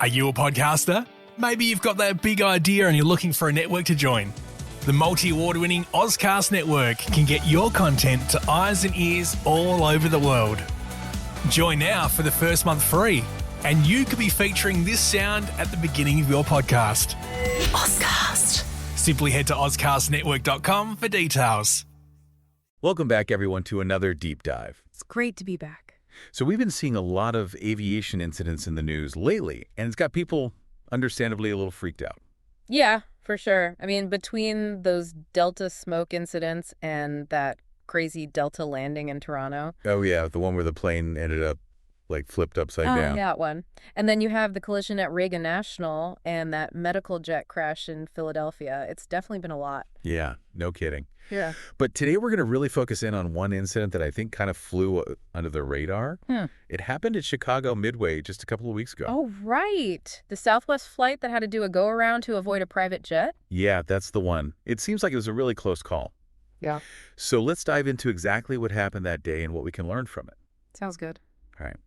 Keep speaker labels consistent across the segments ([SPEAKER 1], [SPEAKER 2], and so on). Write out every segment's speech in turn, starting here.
[SPEAKER 1] Are you a podcaster? Maybe you've got that big idea and you're looking for a network to join. The multi-award-winning Ozcast Network can get your content to eyes and ears all over the world. Join now for the first month free, and you could be featuring this sound at the beginning of your podcast. Ozcast. Simply head to ozcastnetwork.com for details.
[SPEAKER 2] Welcome back, everyone, to another deep dive.
[SPEAKER 3] It's great to be back.
[SPEAKER 2] So we've been seeing a lot of aviation incidents in the news lately, and it's got people understandably a little freaked out.
[SPEAKER 3] Yeah, for sure. I mean, between those Delta smoke incidents and that crazy Delta landing in Toronto.
[SPEAKER 2] Oh, yeah, the one where the plane ended up, flipped upside down.
[SPEAKER 3] Yeah, that one. And then you have the collision at Reagan National and that medical jet crash in Philadelphia. It's definitely been a lot.
[SPEAKER 2] Yeah, no kidding.
[SPEAKER 3] Yeah.
[SPEAKER 2] But today we're going to really focus in on one incident that I think kind of flew under the radar. It happened at Chicago Midway just a couple of weeks ago.
[SPEAKER 3] Oh, right. The Southwest flight that had to do a go-around to avoid a private jet?
[SPEAKER 2] Yeah, that's the one. It seems like it was a really close call.
[SPEAKER 3] Yeah.
[SPEAKER 2] So let's dive into exactly what happened that day and what we can learn from it.
[SPEAKER 3] Sounds good.
[SPEAKER 2] All right.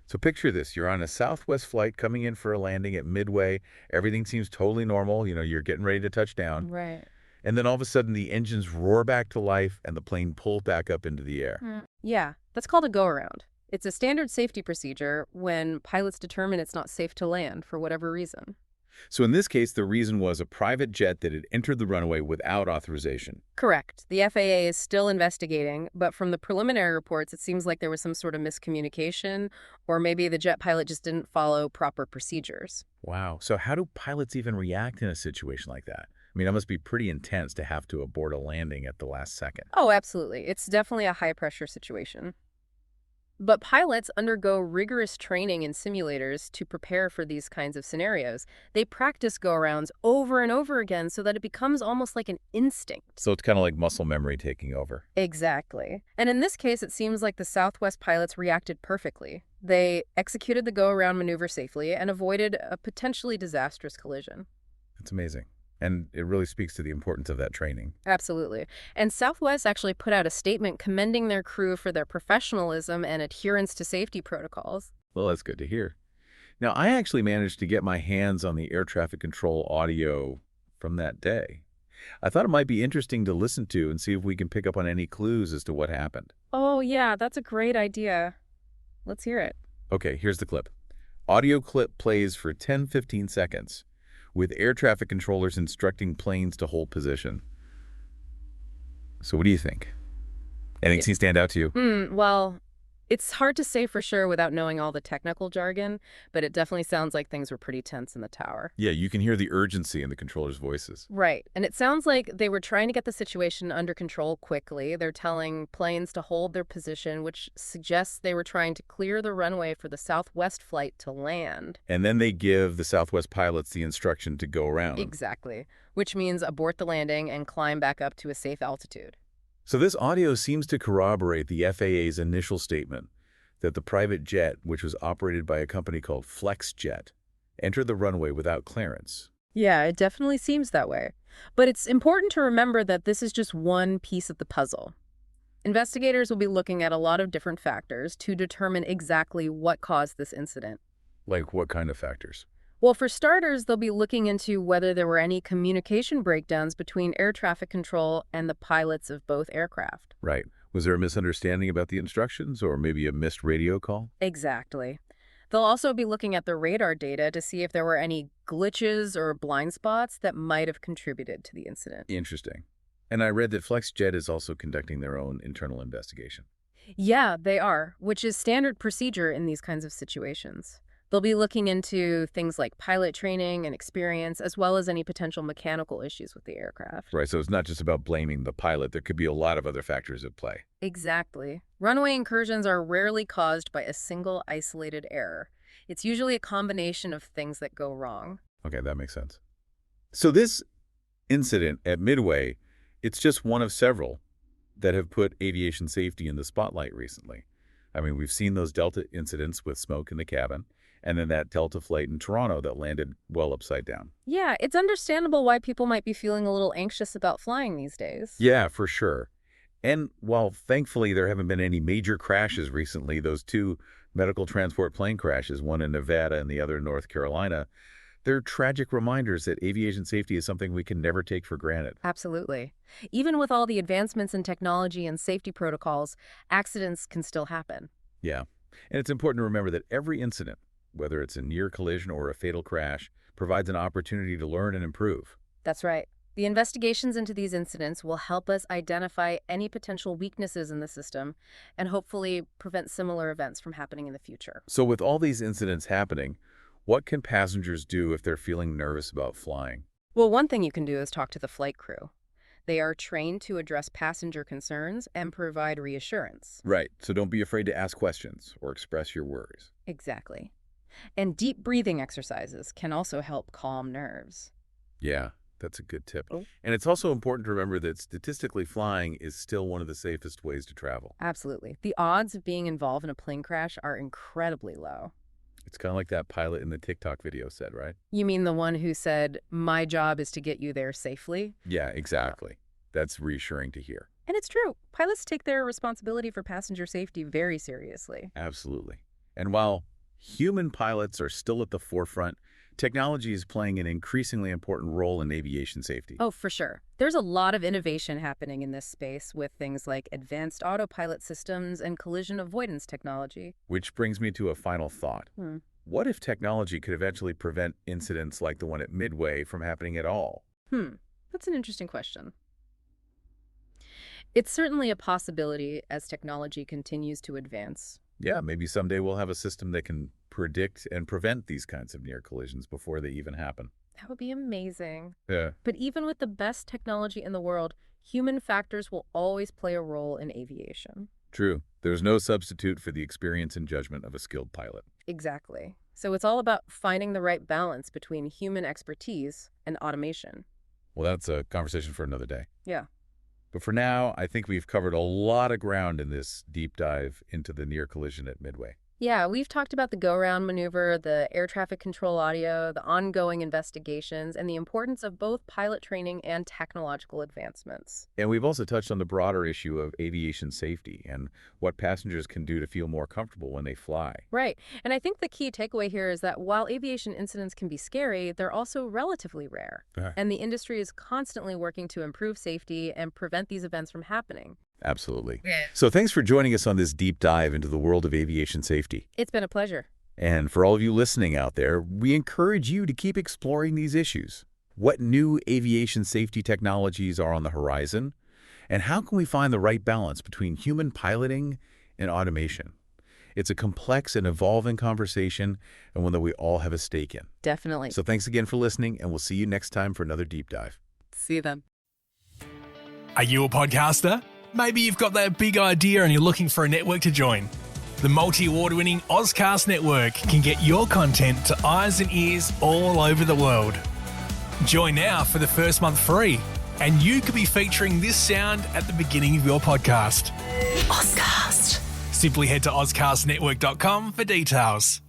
[SPEAKER 2] So picture this. You're on a Southwest flight coming in for a landing at Midway. Everything seems totally normal. You're getting ready to touch down.
[SPEAKER 3] Right.
[SPEAKER 2] And then all of a sudden, the engines roar back to life and the plane pulls back up into the air.
[SPEAKER 3] Yeah, that's called a go-around. It's a standard safety procedure when pilots determine it's not safe to land for whatever reason.
[SPEAKER 2] So in this case, the reason was a private jet that had entered the runway without authorization.
[SPEAKER 3] Correct. The FAA is still investigating, but from the preliminary reports, it seems like there was some sort of miscommunication, or maybe the jet pilot just didn't follow proper procedures.
[SPEAKER 2] Wow. So how do pilots even react in a situation like that? I mean, that must be pretty intense to have to abort a landing at the last second.
[SPEAKER 3] Oh, absolutely. It's definitely a high-pressure situation. But pilots undergo rigorous training in simulators to prepare for these kinds of scenarios. They practice go-arounds over and over again so that it becomes almost like an instinct.
[SPEAKER 2] So it's kind of like muscle memory taking over.
[SPEAKER 3] Exactly. And in this case, it seems like the Southwest pilots reacted perfectly. They executed the go-around maneuver safely and avoided a potentially disastrous collision.
[SPEAKER 2] That's amazing. And it really speaks to the importance of that training.
[SPEAKER 3] Absolutely. And Southwest actually put out a statement commending their crew for their professionalism and adherence to safety protocols.
[SPEAKER 2] Well, that's good to hear. Now, I actually managed to get my hands on the air traffic control audio from that day. I thought it might be interesting to listen to and see if we can pick up on any clues as to what happened.
[SPEAKER 3] Oh, yeah, that's a great idea. Let's hear it.
[SPEAKER 2] Okay, here's the clip. Audio clip plays for 10-15 seconds. With air traffic controllers instructing planes to hold position. So what do you think? Anything stand out to you?
[SPEAKER 3] Well, it's hard to say for sure without knowing all the technical jargon, but it definitely sounds like things were pretty tense in the tower.
[SPEAKER 2] Yeah, you can hear the urgency in the controllers' voices.
[SPEAKER 3] Right. And it sounds like they were trying to get the situation under control quickly. They're telling planes to hold their position, which suggests they were trying to clear the runway for the Southwest flight to land.
[SPEAKER 2] And then they give the Southwest pilots the instruction to go around.
[SPEAKER 3] Exactly. Which means abort the landing and climb back up to a safe altitude.
[SPEAKER 2] So this audio seems to corroborate the FAA's initial statement that the private jet, which was operated by a company called Flexjet, entered the runway without clearance.
[SPEAKER 3] Yeah, it definitely seems that way. But it's important to remember that this is just one piece of the puzzle. Investigators will be looking at a lot of different factors to determine exactly what caused this incident.
[SPEAKER 2] Like what kind of factors?
[SPEAKER 3] Well, for starters, they'll be looking into whether there were any communication breakdowns between air traffic control and the pilots of both aircraft.
[SPEAKER 2] Right. Was there a misunderstanding about the instructions or maybe a missed radio call?
[SPEAKER 3] Exactly. They'll also be looking at the radar data to see if there were any glitches or blind spots that might have contributed to the incident.
[SPEAKER 2] Interesting. And I read that Flexjet is also conducting their own internal investigation.
[SPEAKER 3] Yeah, they are, which is standard procedure in these kinds of situations. They'll be looking into things like pilot training and experience, as well as any potential mechanical issues with the aircraft.
[SPEAKER 2] Right, so it's not just about blaming the pilot. There could be a lot of other factors at play.
[SPEAKER 3] Exactly. Runway incursions are rarely caused by a single isolated error. It's usually a combination of things that go wrong.
[SPEAKER 2] Okay, that makes sense. So this incident at Midway, it's just one of several that have put aviation safety in the spotlight recently. I mean, we've seen those Delta incidents with smoke in the cabin, and then that Delta flight in Toronto that landed well upside down.
[SPEAKER 3] Yeah, it's understandable why people might be feeling a little anxious about flying these days.
[SPEAKER 2] Yeah, for sure. And while thankfully there haven't been any major crashes recently, those two Medical transport plane crashes, one in Nevada and the other in North Carolina, they're tragic reminders that aviation safety is something we can never take for granted.
[SPEAKER 3] Absolutely. Even with all the advancements in technology and safety protocols, accidents can still happen.
[SPEAKER 2] Yeah. And it's important to remember that every incident, whether it's a near collision or a fatal crash, provides an opportunity to learn and improve.
[SPEAKER 3] That's right. The investigations into these incidents will help us identify any potential weaknesses in the system and hopefully prevent similar events from happening in the future.
[SPEAKER 2] So with all these incidents happening, what can passengers do if they're feeling nervous about flying?
[SPEAKER 3] Well, one thing you can do is talk to the flight crew. They are trained to address passenger concerns and provide reassurance.
[SPEAKER 2] Right. So don't be afraid to ask questions or express your worries.
[SPEAKER 3] Exactly. And deep breathing exercises can also help calm nerves.
[SPEAKER 2] Yeah, that's a good tip.
[SPEAKER 3] Oh.
[SPEAKER 2] And it's also important to remember that statistically flying is still one of the safest ways to travel.
[SPEAKER 3] Absolutely. The odds of being involved in a plane crash are incredibly low.
[SPEAKER 2] It's kind of like that pilot in the TikTok video said, right?
[SPEAKER 3] You mean the one who said, "My job is to get you there safely"?
[SPEAKER 2] Yeah, exactly. That's reassuring to hear.
[SPEAKER 3] And it's true. Pilots take their responsibility for passenger safety very seriously.
[SPEAKER 2] Absolutely. And while human pilots are still at the forefront, technology is playing an increasingly important role in aviation safety.
[SPEAKER 3] Oh, for sure. There's a lot of innovation happening in this space with things like advanced autopilot systems and collision avoidance technology.
[SPEAKER 2] Which brings me to a final thought.
[SPEAKER 3] Hmm.
[SPEAKER 2] What if technology could eventually prevent incidents like the one at Midway from happening at all?
[SPEAKER 3] That's an interesting question. It's certainly a possibility as technology continues to advance.
[SPEAKER 2] Yeah, maybe someday we'll have a system that can predict and prevent these kinds of near collisions before they even happen.
[SPEAKER 3] That would be amazing.
[SPEAKER 2] Yeah,
[SPEAKER 3] But even with the best technology in the world, human factors will always play a role in aviation.
[SPEAKER 2] true. There's no substitute for the experience and judgment of a skilled pilot.
[SPEAKER 3] Exactly. So it's all about finding the right balance between human expertise and automation.
[SPEAKER 2] Well, that's a conversation for another day.
[SPEAKER 3] Yeah.
[SPEAKER 2] But for now, I think we've covered a lot of ground in this deep dive into the near collision at Midway.
[SPEAKER 3] Yeah, we've talked about the go-round maneuver, the air traffic control audio, the ongoing investigations, and the importance of both pilot training and technological advancements.
[SPEAKER 2] And we've also touched on the broader issue of aviation safety and what passengers can do to feel more comfortable when they fly.
[SPEAKER 3] Right. And I think the key takeaway here is that while aviation incidents can be scary, they're also relatively rare. And the industry is constantly working to improve safety and prevent these events from happening.
[SPEAKER 2] Absolutely. So thanks for joining us on this deep dive into the world of aviation safety.
[SPEAKER 3] It's been a pleasure.
[SPEAKER 2] And for all of you listening out there, we encourage you to keep exploring these issues. What new aviation safety technologies are on the horizon? And how can we find the right balance between human piloting and automation? It's a complex and evolving conversation, and one that we all have a stake in.
[SPEAKER 3] Definitely.
[SPEAKER 2] So thanks again for listening, and we'll see you next time for another deep dive.
[SPEAKER 3] See you then.
[SPEAKER 1] Are you a podcaster? Maybe you've got that big idea and you're looking for a network to join. The multi-award-winning Ozcast network can get your content to eyes and ears all over the world. Join now for the first month free, and you could be featuring this sound at the beginning of your podcast.
[SPEAKER 4] Ozcast.
[SPEAKER 1] Simply head to ozcastnetwork.com for details.